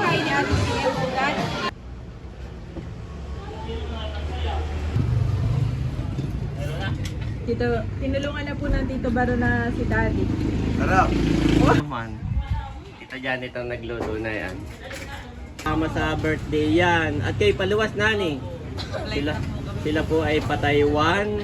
bahay ni Ate Pia Bulan. Dito, tinulungan na po ng Tito Baro na si Daddy. Sarap. Oh. Naman. Tita Janet ang nagluto na yan. Tama sa birthday yan. At kay paluwas nani. Sila po ay pa-Taiwan.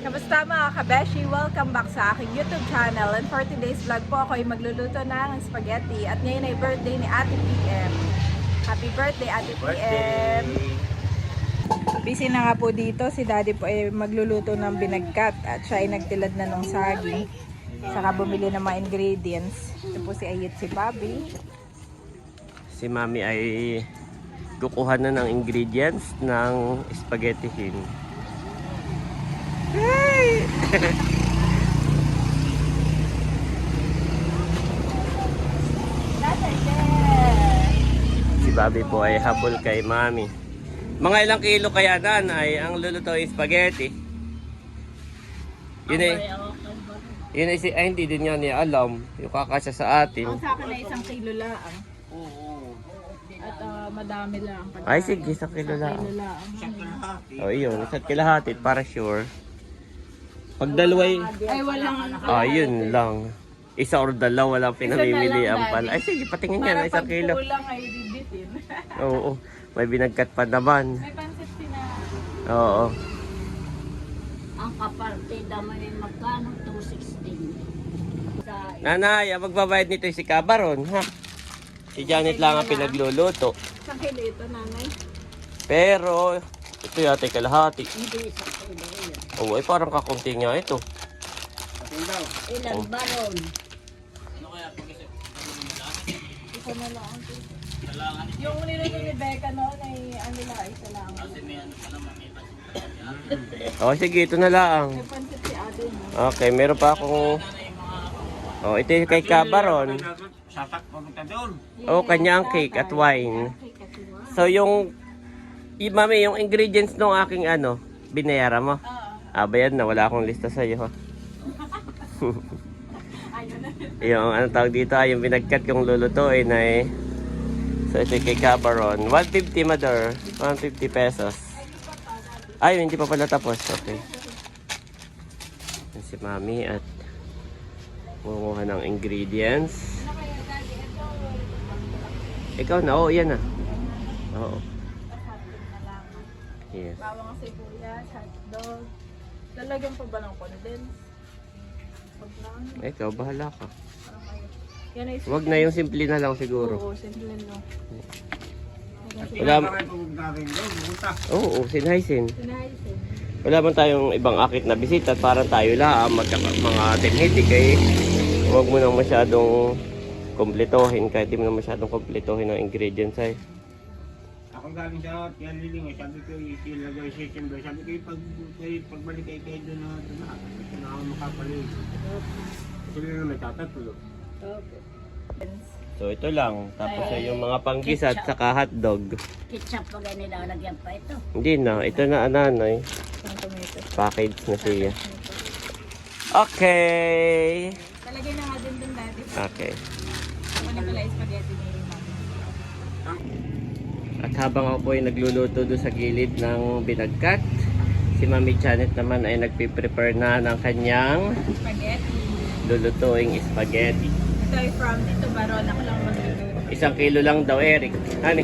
Kamusta mga kabeshi? Welcome back sa aking YouTube channel. And for today's vlog po ako ay magluluto ng spaghetti. At ngayon ay birthday ni Ate PM. Happy birthday Ate PM! Busy na nga po dito. Si Daddy po ay magluluto ng binagkat. At siya ay nagtilad na ng saging. Saka bumili ng mga ingredients. Ito po si Ayit, si Bobby. Si Mami ay kukuha na ng ingredients ng spaghetti hin. Hey! Si Bobby po ay habol kay Mami. Mga ilang kilo kaya ay ang lulutuin spaghetti? Yun ay hindi din niya niya alam. Yung kakasya sa atin. Ang sa akin ay 1 kilo lang. At madami lang. Ay sige, 1 kilo lang. O yun, 1 kilahati para sure. Pag dalaway, Ay walang yun lang. Isa or dalawa walang pinamimili ang pala. Ay sige, patingin yan, 1 kilo. Para pag kulang ay bibitin. Oo, may binagkat pa naman. May pansit sina. Oo. Ang kapartida mo yung magkano? 216. Nanay, ang magbabayad nito si Kabaron, ha? Si Janet lang ang pinagluluto. 1 kilo ito, nanay. Pero, ito yata ay kalahati. Hindi sa kilo yun. Oo, ay parang kakunti nga ito. Ilang baron? Isa na lang. Yung niluto ni Becca noon ay ano lang, isa lang. O sige, ito na lang. May pansit si ate mo. Okay, meron pa akong... Oh, ito yung kay Kabaron. Oh, kanya ang cake at wine. So yung... Mami, yung ingredients ng aking binayaran mo? Bayad na, wala akong lista sa iyo, ha? Yung tawag dito, yung binagkat yung lulutuin ay... So ito yung kay Kabaron. 150, mother. 150 pesos. Ay, hindi pa pala tapos. Okay. Yan si Mami at kumuha ng ingredients. Ikaw na, yan na. Oo. Yes. Bawang sibuyas, hotdog. Lalagyan pa ba ng condense? Wag lang. Ikaw, bahala ka. Parang ayun. Yan ay Wag na yung simple na lang siguro. Oo, simple lang. Wala. Oo, sinhaysin. Sinaisin. Wala man tayong ibang akit na bisita at parang tayo lang mga tinhitik eh. Huwag mo nang masyadong kompletohin kahit di mo nang masyadong kompletohin ng ingredients ay. Ako galing sa Tianliling, sabi ko ilagay sa September, sabi ko pagbalik kayo doon na ako makapalig. Sila na may tatatlo. So ito lang, tapos ay yung mga panggis at saka hotdog. Ketchup pa ganun daw, lagyan pa ito. Hindi na, ito na ananay. Yung tomato. Package na siya. Okay. Talagay na nga din dun dati. Okay. Ako na pala spaghetti ni Mami. At habang ako po ay nagluluto doon sa gilid ng binagkat, si Mami Janet naman ay nagpiprepare na ng kanyang Spaghetti. lulutuing spaghetti. Ito ay from Tito Baron. Ako lang magluluto. 1 kilo lang daw, Eric. Hani?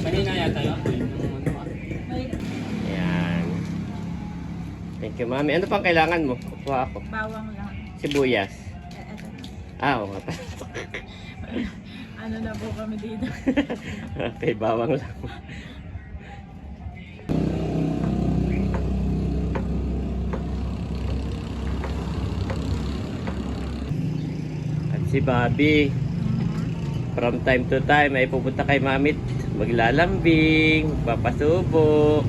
Kanina yata yun. May Ayan. Thank you, Mami. Ano pang kailangan mo? Kukuha ako. bawang lang. Sibuyas. Eto. Oo nga pala. Ano na po kami dito? Okay, bawang lang. At si Bobby, from time to time ay pupunta kay Mamit, maglalambing, magpapasubo.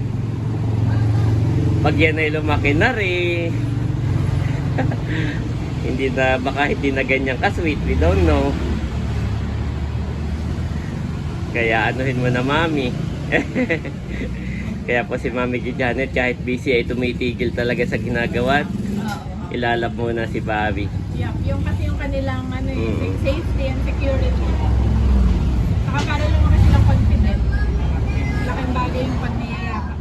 Pag yan ay lumaki na rin. Baka hindi na ganyan ka-sweet, we don't know. Kaya anuhin mo na, Mami. Kaya po si Mami Janet kahit busy ay tumitigil talaga sa ginagawa. Oo. Ilalap muna si Bobby. Yup, yung kasi yung kanilang ano, Mm. safety and security. Saka para naman kasi silang confident. Laking bagay yung pag niyayakap.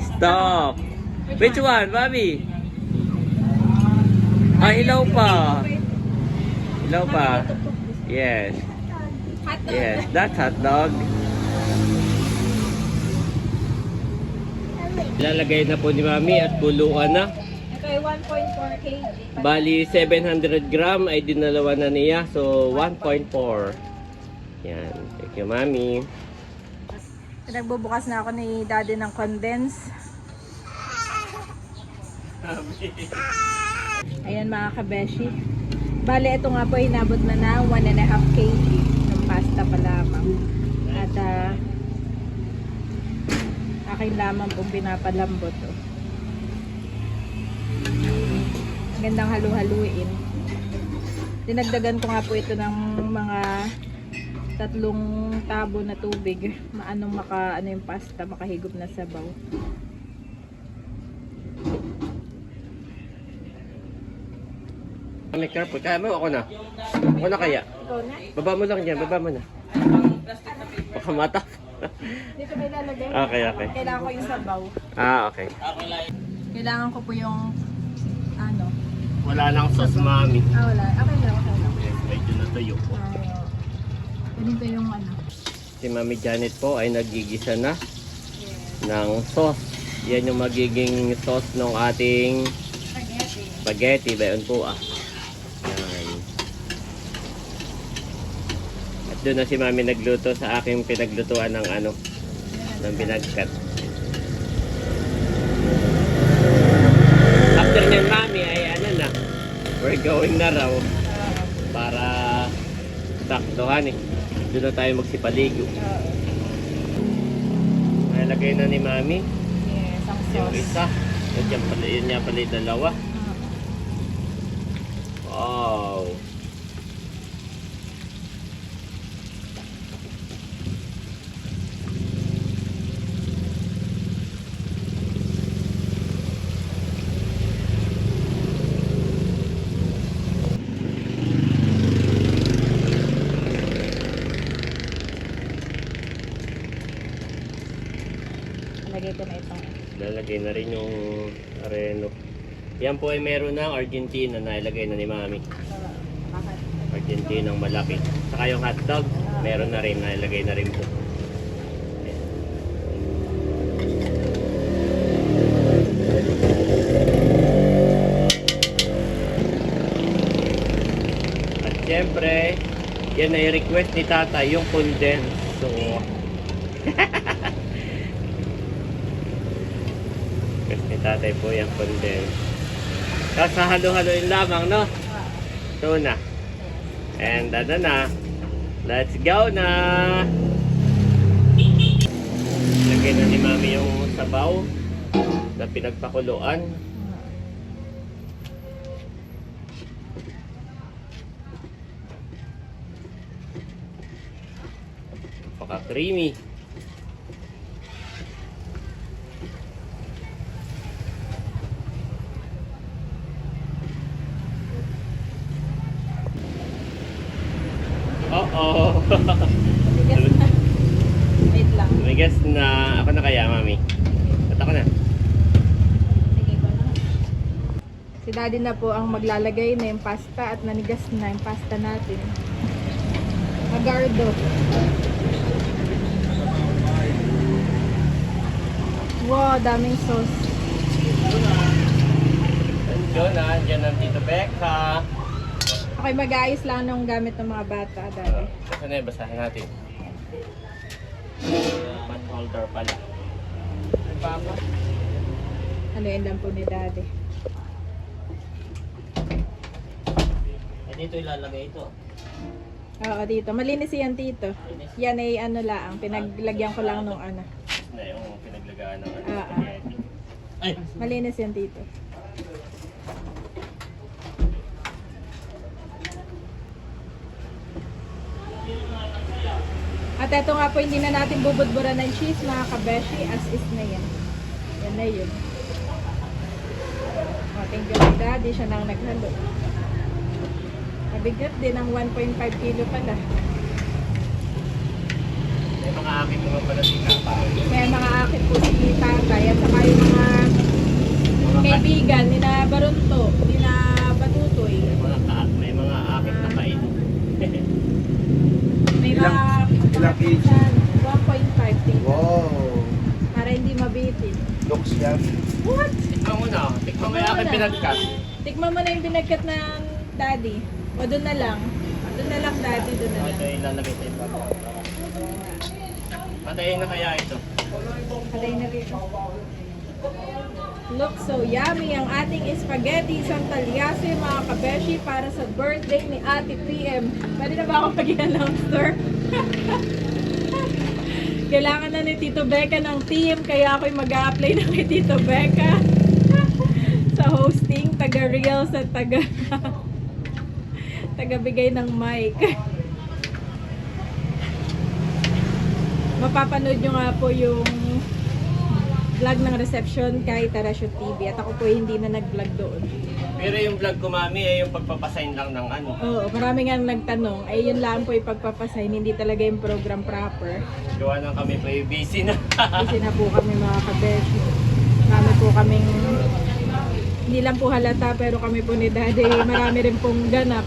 Stop! Which one, Bobby? Ah, ilaw pa. Ilaw pa. Yes. Hotdog. Yes, that's hot dog. Ilalagay na po ni Mami at kuluan na. Ito ay 1.4 kg. Bali, 700 gram ay dinalawa na niya. So, 1.4. Yan. Thank you, Mami. Nagbubukas na ako ni Daddy ng condense. Ayan mga kabeshi. Bale, ito nga po ay inabot na na 1.5 kg ng pasta pa lamang. At akin lamang pong pinapalambot. Oh. Magandang halu-haluin. Dinagdagan ko nga po ito ng mga 3 tabo na tubig. Maanong ano yung pasta, makahigop na sabaw. Mami, careful. Kaya mo, ako na. Ako na kaya. Ikaw na? Baba mo lang dyan, baba mo na. Baka mata. Dito may lalagay. Okay, okay. Kailangan ko yung sabaw. Ah, okay. Kailangan ko po yung ano. Wala nang sauce, Mami. Wala. Okay lang, okay lang. Medyo natuyo po. Ganito yung ano. Si Mami Janet po ay nagigisa na ng sauce. Yan yung magiging sauce ng ating Spaghetti. spaghetti. Bayon po ah. Yan. At doon na si Mami nagluto sa aking pinaglutuan ng ano, ng binagkat. After nyan, Mami, ay ano na, we're going na raw para saktuhan eh. Doon na tayo magsipaligo. Nalagay na ni Mami Yes, ang yung sauce. isa. Yun niya pala yung dalawa. Wow. Lagay ko na itong Lalagay na rin yung areno. Yan po ay meron ng Argentina na ilagay na ni Mami. bakit? Argentina ng malaki. Saka yung hotdog, meron na rin na ilagay na rin po. At syempre, yan ay request ni Tata, yung condense. So, request ni Tatay po yung condense. Tapos halo-haloin lamang, no? Ito na. And ano na. Let's go na! Lagay na ni Mami yung sabaw na pinagpakuluan. Paka-creamy. Oh. Bigas na. Wait lang. Migas na. Ako na kaya, Mami. At ako na. Lagay ko na. Si Daddy na po ang maglalagay na yung pasta at nanigas na yung pasta natin. Agardo. Wow, daming sauce. Diyan na. Diyan ang Tito Becca. Okay, mag-aayos lang ng gamit ng mga bata, Daddy. Kasi na yung basahin natin. Pot holder pala. Papa. Ano yun lang po ni Daddy. Dito ilalagay ito. Oo, dito. Malinis yan, Tito. Yan ay ano lang, pinaglagyan ko lang nung ano. Na yung pinaglagaan ng spaghetti. Ay! Malinis yan, Tito. At eto nga po, hindi na natin bubudburan ng cheese, mga kabeshi, as is na yan. Yan na yun. O, thank you kay Daddy. Siya nang naghalo. Mabigat din ang 1.5 kilo pala. May mga akin naman pala si Kapa. May mga akit po si Tatay at saka yung mga kaibigan, nina Barunto, nina Batutoy. May mga akin na kain. May mga ilang kg? 1.5 kilo. Wow! Para hindi mabitin. Looks yan. What? Tikman mo na. Tikman mo yung akin pinagkat. Tikman mo na yung binagkat ng Daddy. O doon na lang. Doon na lang Daddy, doon na Ito lang. yung ilalagay sa iba. Patayin na kaya ito. Halay na rin. Look so yummy ang ating spaghetti San Talyase mga kabeshi para sa birthday ni Ate PM. Pwede na ba ako mag-announcer? Kailangan na ni Tito Becca ng team kaya ako'y mag-a-apply na kay Tito Becca sa hosting, taga-reels at taga-bigay ng mic. Mapapanood nyo nga po yung vlog ng reception kay Tarashoot TV at ako po hindi na nag-vlog doon. Pero yung vlog ko, mami, ay yung pagpapasign lang ng ano. Oo, marami nga nagtanong, ay yun lang po yung pagpapasign, hindi talaga yung program proper. Gawa ng kami pa yung busy na. Kasi na po kami mga kabeshi. Marami po kaming, hindi lang po halata pero kami po ni Daddy, marami rin pong ganap.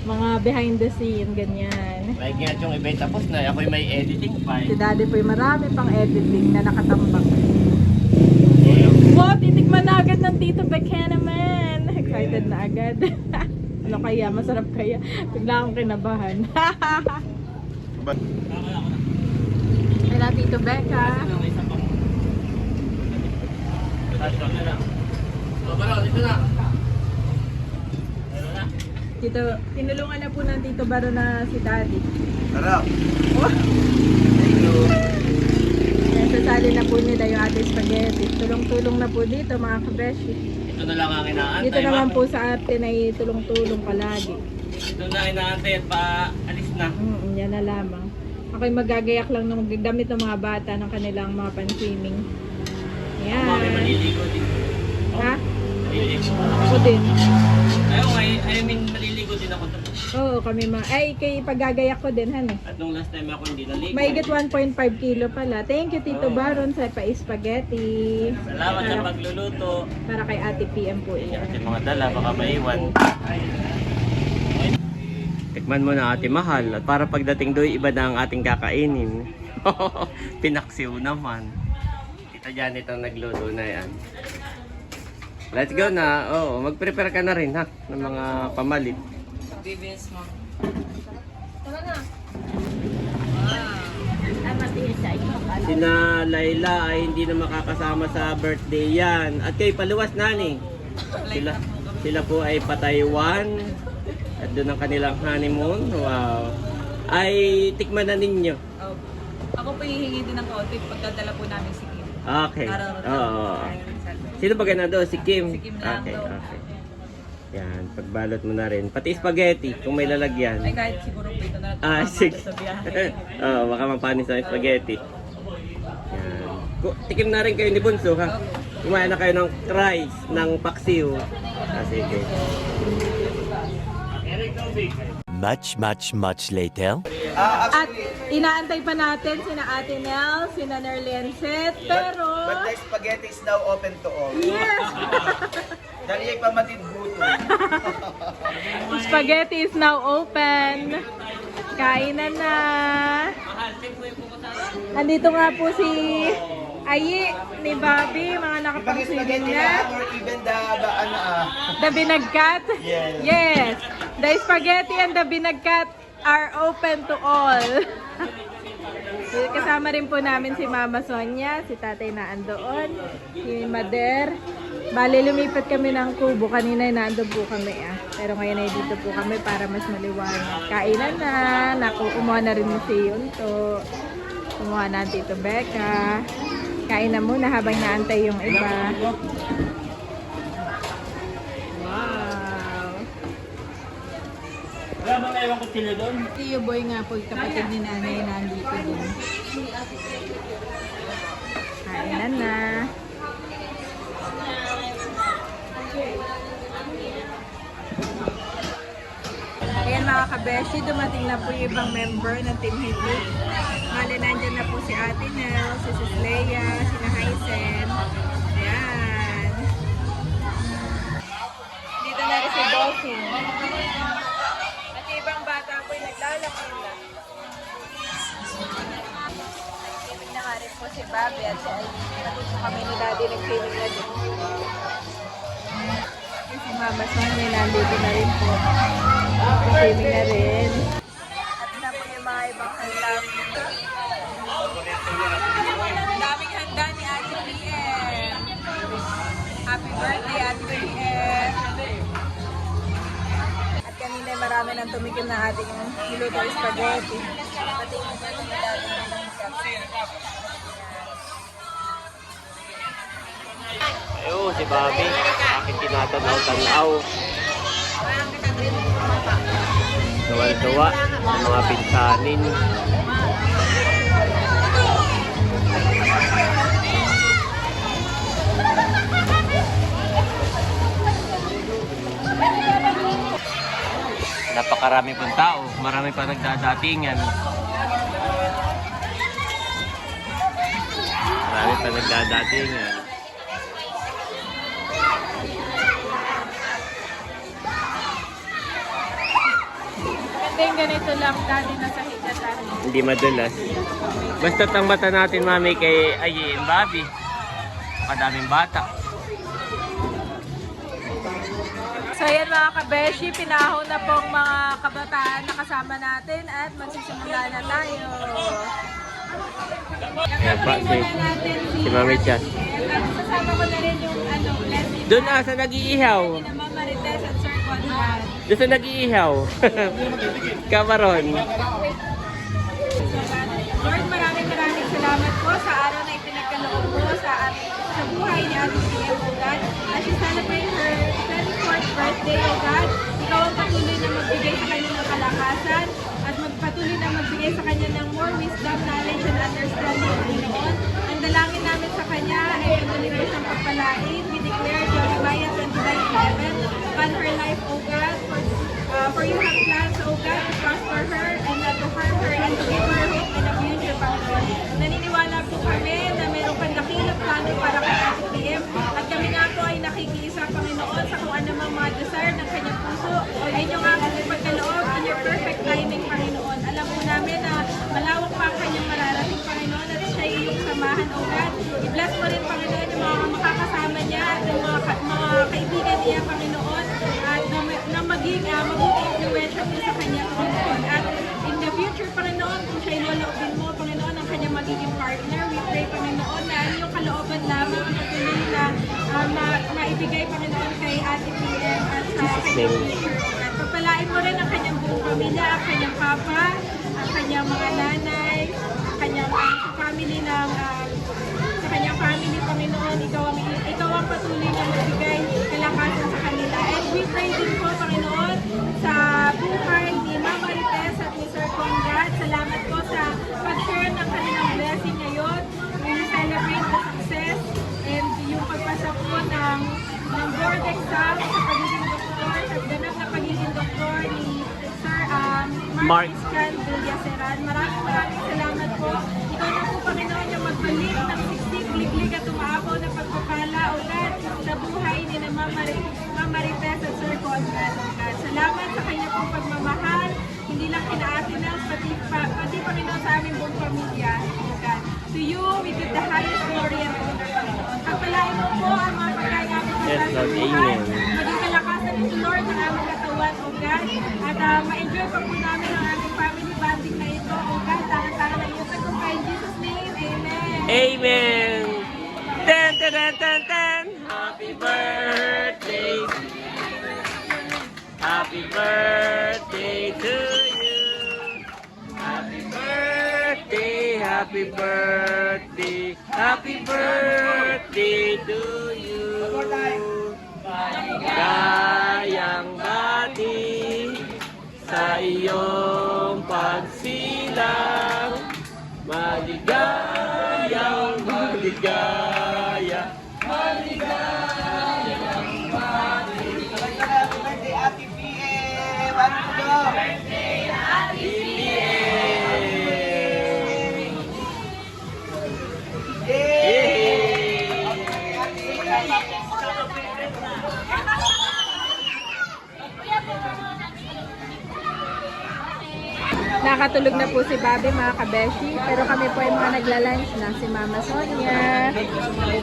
Mga behind the scene, ganyan. Like nga yung event tapos na, ako'y may editing pa Si eh. Daddy po yung marami pang editing na nakatambak. Wow, titikman na agad ng Tito Becca naman. Excited na agad. Ano kaya? Masarap kaya? Bigla akong kinabahan. Kaya Tito Becca. Dito na. Tito, tinulungan na po ng Tito Baro na si Daddy. Sarap! Oh. Kaya sasali na po nila yung ating spaghetti. Tulong-tulong na po dito mga kabeshi. Ito na lang ang inaantay. Dito naman mami. po sa atin ay tulong-tulong palagi. Ito na inaantay at paalis na. Yan na lamang. Ako'y magagayak lang ng magdamit ng mga bata ng kanilang mga pan-swimming. Mami, Yan. maliligo din. Ha? Maliligo. Ako din. I mean, maliligo din ako doon. Oo, kami ay, kay paggagayak ko din, han eh. At nung last time ako hindi naligo. Mahigit 1.5 kilo pala. Thank you, Tito Baron, sa pa-spaghetti. Salamat sa pagluluto. Para kay Ate PM po Yan, yan. yung mga dala, baka maiwan. Tikman mo na ate mahal. At para pagdating doon, iba na ang ating kakainin. Pinaksiw naman. Kita dyan itong nagluto na yan. Let's go na. Oo, mag-prepare ka na rin ha ng mga pamalit. BBS mo. Tama na. Wow. Ay, matiis sa ito. Sina Layla ay hindi na makakasama sa birthday yan. At kay paluwas nani. Sila po ay pa-Taiwan. At doon ang kanilang honeymoon. Wow. Ay tikman na ninyo. Oh. Ako po hihingi din ng konti pagdadala po namin si Kim. Okay. Nararamdaman Oo. ko sa salud. Sino ba gana doon? Si Kim? Si Kim lang Okay, daw. okay. Yan, pagbalot mo na rin. Pati spaghetti, kung may lalagyan. Ay kahit siguro po ito na Sige. sa biyahe. Oo, baka mapanis ang spaghetti. Yan. Tikim na rin kayo ni Bunso, ha? Kumain na kayo ng fries, ng paksiw. Sige. Much later. At inaantay pa natin sina Ate Nel, sina Nerlenset, pero... But the spaghetti is now open to all. Yes! Dali ay pamatid buto. Spaghetti is now open. Kainan na. Andito nga po si Ayi ni Bobby, mga Ibang nakapagsiling spaghetti na. na or even The binagkat? Yes. Yes. The spaghetti and the binagkat are open to all. Kasama rin po namin si Mama Sonia, si Tatay na andoon, si Mader. Bale, lumipat kami ng kubo. Kanina naandun po kami Pero ngayon ay dito po kami para mas maliwanag. Kainan na. Naku, kumuha na rin si Yunto. Kumuha na ang Tito Becca. Kain na muna habang naantay yung iba. Wow. Wala bang ewan ko sila doon? Tiyo Boy nga po, kapatid ni nanay nandito din. Kain Ayan na. Ayan mga kabeshi, dumating na po yung ibang member ng Team Hibig. Mali, nandyan na po si Ate Nel, si Sis Leia, si Hysen. Ayan. Dito na rin si Bossing. At yung ibang bata po yung naglalakad na. Nagkinig na nga rin po si Bobby at si Aileen. Pati po kami ni Daddy nagkinig na din. Si Mama Sonia nandito na rin po. Nagkinig na rin. At na po yung mga ibang kailang. Daming handa ni Ate PM. Happy birthday, Ate PM. At kanina marami nang tumikim na ating niluto spaghetti. Pati yung mga nilalagay ng Ayun, si Bobby. Aking tinatanaw-tanaw. Tuwa-tuwa sa mga pinsanin. Napakarami pong tao. Marami pa nagdadatingan. Marami pa nagdadatingan. Hindi ganito lang, Daddy, nasa higatan. Hindi madulas. Basta ang mata natin, Mami, kay Ayi and Bobby. Kadaming bata. So yan mga kabeshi, pinahon na pong mga kabataan na kasama natin at magsisimula na tayo. Ayan pa, si Mami Chas. Kasama ko na rin yung blessing. Doon na, sa nag-iihaw. Na Mama Marites at Sir Conrad. Doon sa nag-iihaw. Kamaron. Lord, maraming salamat po sa araw na ipinagkaloob mo sa buhay ni Ate PM, O God. As she celebrate her 24th birthday, O God, ikaw ang patuloy na magbigay sa kanya ng kalakasan at magpatuloy na magbigay sa kanya ng more wisdom, knowledge, and understanding, Panginoon. Ang dalangin namin sa kanya ay patuloy mo siyang pagpalain. We declare Jeremiah 29:11 upon her life, O God, for you have plans, O God, to prosper her and not to harm her and to give her hope and a future, Panginoon. Naniniwala po kami na mayroon kang dakilang plano para kay Ate PM at kami nga po ay nakikiisa, Panginoon, sa kung anumang mga desire ng kanyang puso ay inyo nga po ipagkaloob in your perfect timing, Panginoon. Alam po namin na malawak pa ang kanyang mararating, Panginoon, at siya ay iyong samahan, O God. I-bless mo rin, Panginoon, yung mga makakasama niya at yung mga kaibigan niya, Panginoon, at na maging mabuting influensya po sa kanya, Panginoon. At in the future, Panginoon, kung siya'y loloobin mo, Panginoon, ang kanyang magiging partner, we pray, Panginoon, na yung kalooban lamang ang patuloy na maibigay, Panginoon, kay Ate PM at sa kanyang future. At pagpalain mo rin ang kanyang buong pamilya, ang kanyang papa, ang kanyang mga nanay, ang kanyang family ng sa kanyang family, Panginoon, ikaw ang patuloy na magbigay kalakasan sa kanila. And we pray din po, Panginoon, sa buhay ni Mama Marites at ni Sir Conrad. Salamat po sa pag-share ng kanilang blessing ngayon. We celebrate the success and yung pagpasa po ng board exam sa pagiging doktor, sa ganap na pagiging doktor ni Sir Mark Christian Villaseran. Maraming salamat po. Ikaw na po, Panginoon, yung magbalik ng siksik, liglig at umaapaw na pagpapala, O God, sa buhay ni na Mama Marites at Sir Conrad, O God. Salamat sa kanya pong pagmamahal, hindi lang kina Ate Nels, pati Panginoon sa aming buong pamilya, O God. To you, we give the highest glory and honor, Panginoon. Pagpalain mo po ang mga pagkagapit Yes, sa Lord. buhay. Amen. Maging kalakasan ito, Lord, ang aming katawan, O God. At ma-enjoy pa po namin ang aming family bonding na ito, O God. Tangan-tangan na iyong sagumpay. In Jesus' name, Amen. Amen! Ten, ten, ten, ten, ten! Happy birthday! Happy birthday to you! Happy birthday! Happy birthday! Happy birthday to you! Maligayang bati sa iyong pagsilang. Maligayang Natutulog na po si Bobby mga kabeshi. Pero kami po ay mga nagla-lunch na. Si Mama Sonia.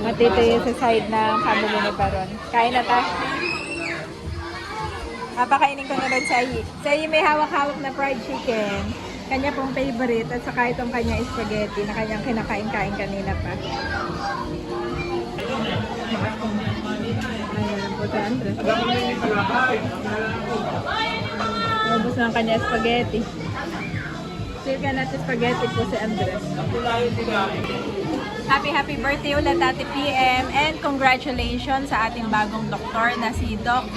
At ito yung sa side ng family ni Baron. Kain na tayo. Papakainin ko na rin sa Iyi. Sa Iyi may hawak-hawak na fried chicken. Kanya pong favorite. At saka itong kanya spaghetti na kanyang kinakain-kain kanina pa. Ayan po si Andres. Ubus na ang kanya spaghetti. Save ka natin spaghetti po si Andres. Happy birthday ulit Ate PM and congratulations sa ating bagong doktor na si Doc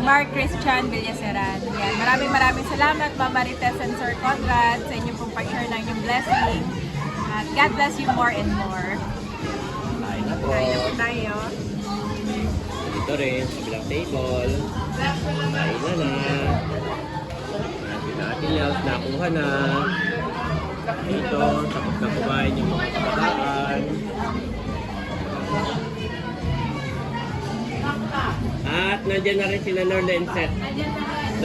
Mark Christian Villaseran. Yan. Maraming salamat Mama Marites and Sir Conrad sa inyong pong pag-share ng inyong blessing. At God bless you more and more. Kain na po. Kain na po tayo. Dito rin, sa bilang table. Kain na na. Natin yung nakuha na. Dito, tapos na kumain yung mga kabataan. At nandyan na rin sila Norla and Seth.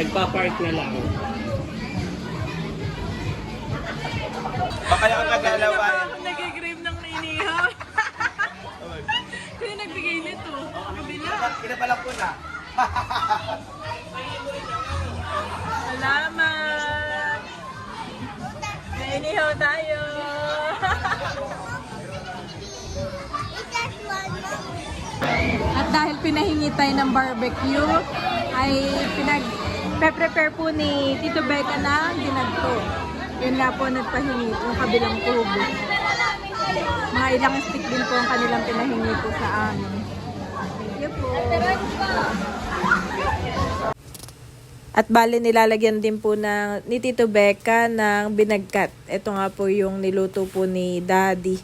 Nagpa-park na lang. Baka lang nagalawan. Nag-grave ng nainihaw. Sino nagbigay nito? Kabila. Pinapalang ko na. Salamat! Nainihaw tayo! At dahil pinahingi tayo ng barbecue, ay prepare po ni Tito Becca ng ginagto. Yun nga po nagpahingi yung kabilang tubo. Mga ilang stick din po ang kanilang pinahingi po sa amin. Thank you po. At bali nilalagyan din po ni Tito Becca ng binagkat. Ito nga po yung niluto po ni Daddy.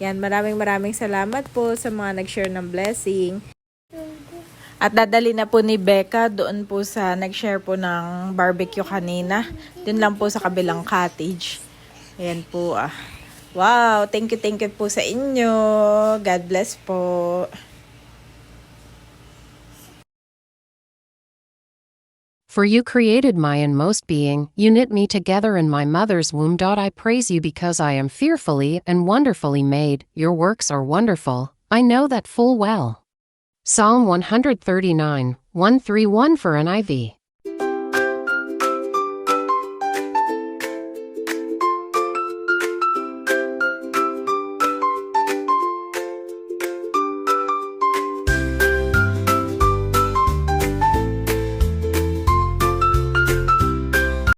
Yan, maraming salamat po sa mga nag-share ng blessing. At dadali na po ni Becca doon po sa nag-share po ng barbecue kanina. Doon lang po sa kabilang cottage. Ayan po ah. Wow, thank you po sa inyo. God bless po. For you created my inmost being, you knit me together in my mother's womb. I praise you because I am fearfully and wonderfully made. Your works are wonderful, I know that full well. Psalm 139, 131 for NIV.